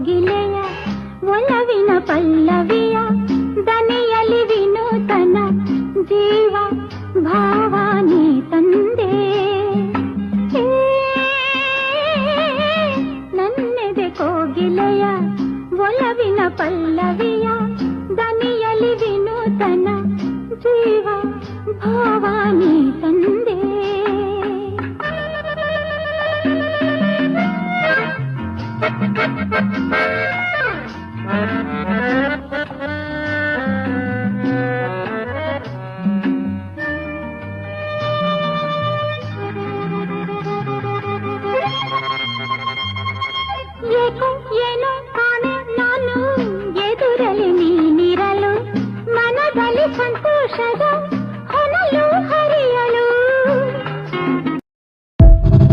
ಕೋಗಿಲೆಯ ಒಲವಿನ ಪಲ್ಲವಿಯ ದನಿಯಲಿ ವಿನೂತನ ಜೀವ ಭಾವಾನಿ ತಂದೆ ನನ್ನೆದೆ ಕೋಗಿಲೆಯ ಒಲವಿನ ಪಲ್ಲವಿಯ ದನಿಯಲಿ ವಿನೂತನ ಜೀವ ಭಾವಾನಿ ತಂದೆ ಏಕೋ ಏನೋ ಕಾಣೆ ನಾನು ಎದುರಲಿ ನೀನಿರಲು ಮನದಲ್ಲಿ ಸಂತೋಷದ